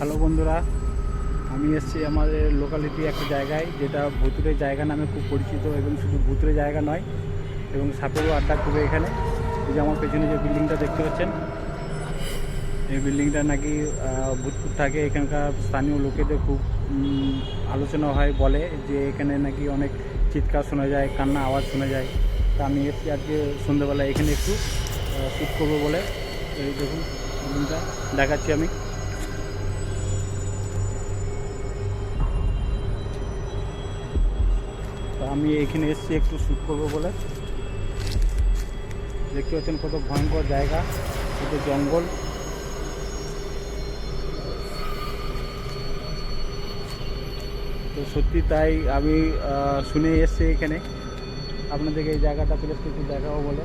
Hello বন্ধুরা, আমি এসেছি আমাদের লোকালিটি একটা জায়গায় যেটা ভুতুরে জায়গা নামে খুব পরিচিত এবং শুধু ভুতুরে জায়গা নয় এবং সাপেরও আড্ডা খুবই এখানে। এই যে আমার পেছনে যে বিল্ডিংটা দেখতে পাচ্ছেন, এই বিল্ডিংটা নাকি ভূতপুর থাকে। এখানকার স্থানীয় লোকেদের খুব আলোচনা হয়, বলে যে এখানে নাকি অনেক চিৎকার শোনা যায়, কান্না আওয়াজ শোনা যায়। তা আমি এসেছি আজকে সন্ধ্যেবেলা এখানে একটু শ্যুট করবো বলে। এই দেখুন বিল্ডিংটা দেখাচ্ছি আমি। তো আমি এখানে এসেছি একটু শ্যুট করবো বলে। দেখতে পাচ্ছেন কত ভয়ঙ্কর জায়গা, কত জঙ্গল। তো সত্যি তাই আমি শুনে এসেছি এখানে আপনাদেরকে এই জায়গাটা প্লেসটা একটু দেখাবো বলে।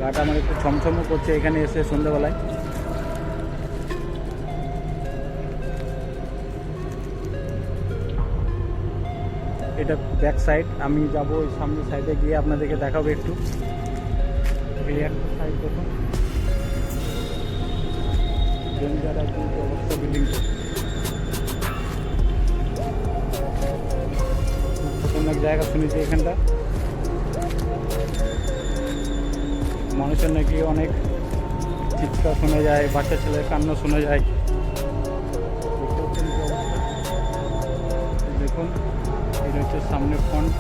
গাটা আমার একটু ছমছমও করছে এখানে এসে সন্ধ্যাবেলায়। এটা ব্যাক সাইড, আমি যাবো ওই সামনের সাইডে গিয়ে আপনাদেরকে দেখাবো একটু। এই একটা সাইড দেখুন, ডেঞ্জার একদম অবস্থা বিল্ডিংটা। খতরনাক জায়গা শুনেছি এখানটা। মানুষের নাকি অনেক চিৎকার শোনা যায়, বাচ্চা ছেলের কান্না শোনা যায়। দেখুন এটা হচ্ছে সামনের ফ্রন্ট।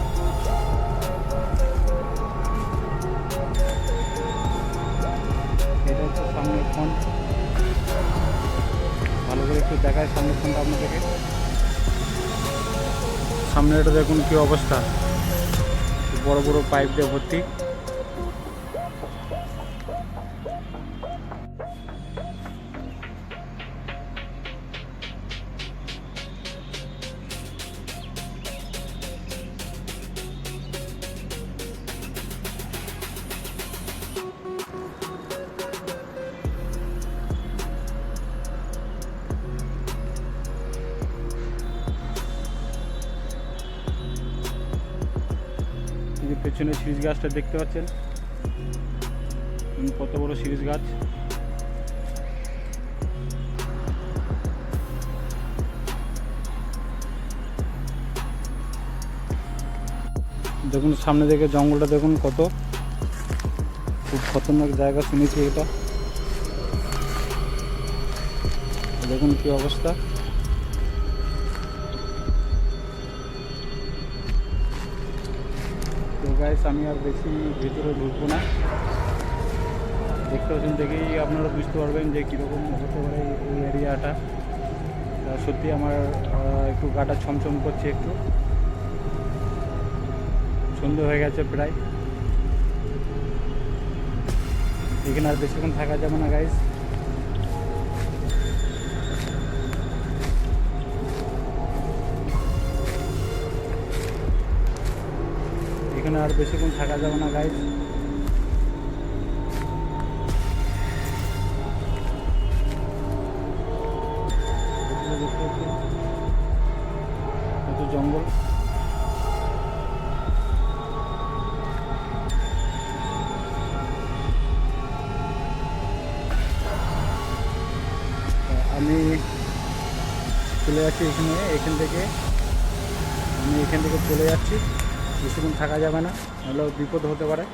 এটা হচ্ছে সামনের ফ্রন্ট। ভালো করে একটু দেখায় সামনের ফ্রন্টটা আপনাদেরকে। সামনে এটা দেখুন কি অবস্থা, বড় বড় পাইপ দিয়ে ভর্তি। পেছনে সিরিজ গাছটা দেখতে পাচ্ছেন, কত বড় সিরিজ গাছ। দেখুন সামনে থেকে জঙ্গলটা দেখুন, কত খুব খতরনাক জায়গা শুনেছি এটা। দেখুন কি অবস্থা। তো গাইস আমি আর বেশি ভিতরে ঢুকবো না। দেখতে পাচ্ছেন দেখেই আপনারা বুঝতে পারবেন যে কীরকম হতে পারে এই এরিয়াটা। সত্যি আমার একটু গাটা ছমছম করছে একটু। সন্ধ্যে হয়ে গেছে প্রায়, এখানে আর বেশিক্ষণ থাকা যাবে না গাইস। এখানে আর বেশিক্ষণ থাকা যাবে না গাইস। কত জঙ্গল। আমি চলে যাচ্ছি এখান থেকে আমি এখান থেকে চলে যাচ্ছি। বেশিক্ষণ থাকা যাবে না, নাহলে বিপদ হতে পারে।